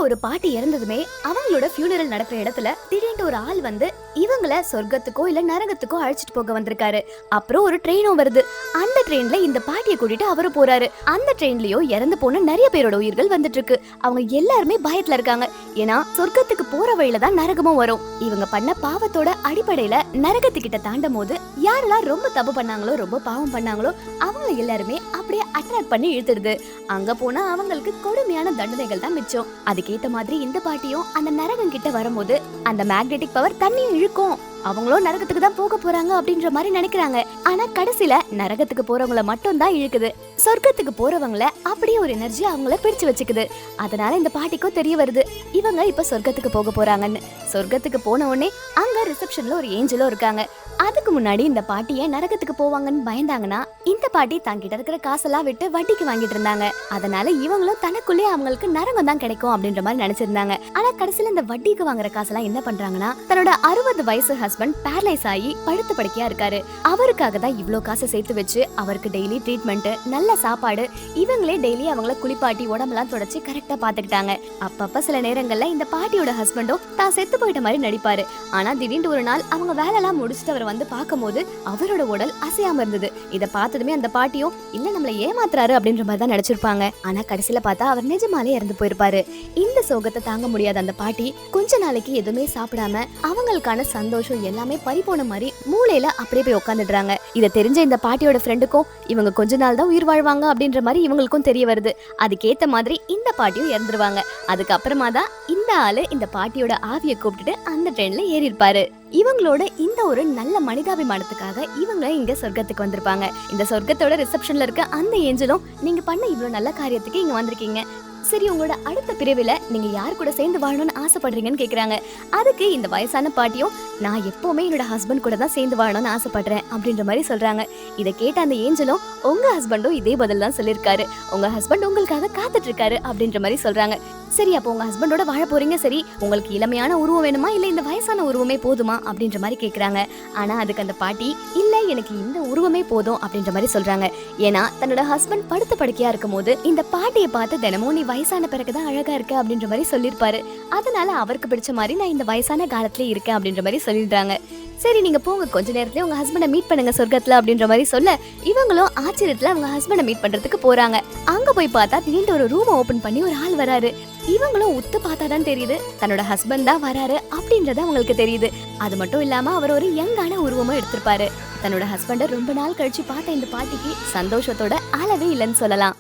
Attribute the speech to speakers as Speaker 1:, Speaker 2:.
Speaker 1: ஒரு பாட்டி இறந்ததுமே அவங்களோட ஃபியூனரல் நடக்கிற இடத்துல திடீர்னு ஒரு ஆள் வந்து இவங்கள சொர்க்கத்துக்கோ இல்ல நரகத்துக்கோ அழைச்சிட்டு போக வந்திருக்காரு. அப்புறம் ஒரு ட்ரெயினும் வருது. அந்த ட்ரெயின்ல இந்த பாட்டியை கூட்டிட்டு அவரு போறாரு. அந்த ட்ரெயின்லயும் இறந்து போன நிறைய பேரோட உயிர்கள் வந்துட்டு இருக்கு. அவங்க எல்லாருமே பயத்துல இருக்காங்க. ஏன்னா சொர்க்கத்துக்கு போற வழியில தான் நரகமும் வரும். இவங்க பண்ண பாவத்தோட அடிப்படையில நரகத்துக்கிட்ட தாண்டும் போது யாரெல்லாம் ரொம்ப தப்பு பண்ணாங்களோ ரொம்ப பாவம் பண்ணாங்களோ அவங்க எல்லாருமே அப்படியே அட்ராக்ட் பண்ணி இழுத்துடுது. அங்க போனா அவங்களுக்கு கொடுமையான தண்டனைகள் தான் மிச்சம். அதுக்கேத்த மாதிரி இந்த பாட்டியும் அந்த நரகம் கிட்ட வரும்போது அந்த மேக்னெட்டிக் பவர் தண்ணியும் இழுக்கும். அவங்களும் நரகத்துக்கு தான் போக போறாங்க அப்படின்ற மாதிரி நினைக்கிறாங்க. ஆனா கடைசியில நரகத்துக்கு போறவங்கள மட்டும் தான் இழுக்குது. சொர்க்கத்துக்கு போறவங்கள அப்படியே ஒரு எனர்ஜி அவங்கள பிடிச்சு வச்சுக்குது. அதனால இந்த பாட்டிக்கும் தெரிய வருது இவங்க இப்ப சொர்க்கத்துக்கு போக போறாங்கன்னு. சொர்க்கத்துக்கு போன உடனே அங்க ரிசப்ஷன்ல ஒரு ஏஞ்சலும் இருக்காங்க. அதுக்கு முன்னாடி இந்த பாட்டிய நரகத்துக்கு போவாங்கன்னு பயந்தாங்கன்னா இந்த பாட்டி தங்கிட்ட இருக்கிற காசெல்லாம் விட்டு வட்டிக்கு வாங்கிட்டு இருந்தாங்க. அதனால இவங்களும் தனக்குள்ளே அவங்களுக்கு நரகம் தான் கிடைக்கும் அப்படின்ற மாதிரி நினைச்சிருந்தாங்க. ஆனா கடைசியில இந்த வட்டிக்கு வாங்குற காசெல்லாம் என்ன பண்றாங்கன்னா தன்னோட 60 வயசு ஹஸ்பண்ட் பேரலைஸ் ஆகி படுத்த படுக்கையா இருக்காரு. அவருக்காக தான் இவ்ளோ காசை சேர்த்து வச்சு அவருக்கு டெய்லி ட்ரீட்மெண்ட், நல்ல சாப்பாடு, இவங்களே டெய்லி அவங்கள குளிப்பாட்டி உடம்பெல்லாம் தொடச்சி கரெக்டா பாத்துக்கிட்டாங்க. அப்பப்ப சில நேரங்கள்ல இந்த பாட்டியோட ஹஸ்பண்டும் தான் செத்து போயிட்ட மாதிரி நடிப்பாரு. ஆனா திடீர்னு ஒரு நாள் அவங்க வேலையெல்லாம் முடிச்சுட்டு அவர் வந்து பார்க்கும்போது அவரோட உடல் அசையாம இருந்தது. இதை பார்த்ததுமே அந்த பாட்டியும் இல்ல நம்மள ஏமாத்துறாரு அப்படின்ற மாதிரி தான் நினைச்சிருப்பாங்க. ஆனா கடைசியில பார்த்தா அவர் நிஜமாலே இறந்து போயிருப்பாரு. இந்த சோகத்தை தாங்க முடியாத அந்த பாட்டி கொஞ்ச நாளைக்கு எதுவுமே சாப்பிடாம அவங்களுக்கான சந்தோஷம் எல்லாமே பறிபோன மாதிரி மூளையில அப்படியே போய் உட்காந்துடுறாங்க. இதை தெரிஞ்ச இந்த பாட்டியோட ஃப்ரெண்டுக்கும் இவங்க கொஞ்ச நாள் தான் உயிர் வாழ்வாங்க அப்படின்ற மாதிரி இவங்களுக்கும் தெரிய வருது. அதுக்கேத்த மாதிரி இந்த பாட்டியும் இறந்துருவாங்க. அதுக்கப்புறமா தான் இந்த ஆளு இந்த பாட்டியோட ஆவியை கூப்பிட்டுட்டு அந்த ட்ரெயின்ல ஏறி இருப்பாரு. இவங்களோட இந்த ஒரு நல்ல மனிதாபிமானத்துக்காக இவங்க இங்க சொர்க்கத்துக்கு வந்திருப்பாங்க. இந்த சொர்க்கத்தோட ரிசப்ஷன்ல இருக்க அந்த ஏஞ்சலும் நீங்க பண்ண இவ்வளவு நல்ல காரியத்துக்கு இங்க வந்திருக்கீங்க. சரி, உங்களோட அடுத்த பிரிவுல நீங்க யார் கூட சேர்ந்து வாழணும்னு ஆசைப்படுறீங்கன்னு கேக்குறாங்க. அதுக்கு இந்த வயசான பாட்டியும் நான் எப்பவுமே என்னோட ஹஸ்பண்ட் கூட தான் சேர்ந்து வாழணும்னு ஆசைப்படுறேன் அப்படின்ற மாதிரி சொல்றாங்க. இதை கேட்ட அந்த ஏஞ்சலும் உங்க ஹஸ்பண்டும் இதே பதில் தான் சொல்லியிருக்காரு. உங்க ஹஸ்பண்ட் உங்களுக்காக காத்துட்டு இருக்காரு அப்படின்ற மாதிரி சொல்றாங்க. சரி, அப்போ உங்க ஹஸ்பண்டோட வாழ போறீங்க. சரி, உங்களுக்கு இளமையான உருவம் வேணுமா இல்ல இந்த வயசான உருவமே போதுமா அப்படின்ற மாதிரி கேக்குறாங்க. ஆனா அதுக்கு அந்த பாட்டி இல்ல எனக்கு இந்த உருவமே போதும் அப்படின்ற மாதிரி சொல்றாங்க. ஏன்னா தன்னோட ஹஸ்பண்ட் படுத்த படுக்கையா இருக்கும் போது இந்த பாட்டியை பார்த்து தினமும் நீ வயசான பிறகுதான் அழகா இருக்க அப்படின்ற மாதிரி சொல்லிருப்பாரு. அதனால அவருக்கு பிடிச்ச மாதிரி நான் இந்த வயசான காலத்துல இருக்கேன் அப்படின்ற மாதிரி சொல்லிடுறாங்க. சரி, நீங்க போங்க, கொஞ்ச நேரத்துல உங்க ஹஸ்பண்ட மீட் பண்ணுங்க சொர்க்கத்துல அப்படின்ற மாதிரி சொல்ல இவங்களும் ஆச்சரியத்துல அவங்க ஹஸ்பண்ட மீட் பண்றதுக்கு போறாங்க. அங்க போய் பார்த்தா திடீர்னு ஒரு ரூம் ஓபன் பண்ணி ஒரு ஆள் வராரு. இவங்களும் உத்து பார்த்தாதான் தெரியுது தன்னோட ஹஸ்பண்ட் தான் வராரு அப்படின்றது அவங்களுக்கு தெரியுது. அது மட்டும் இல்லாம அவர் ஒரு யங்கான உருவமும் எடுத்திருப்பாரு. தன்னோட ஹஸ்பண்ட ரொம்ப நாள் கழிச்சு பார்த்த இந்த பாட்டிக்கு சந்தோஷத்தோட அளவே இல்லைன்னு சொல்லலாம்.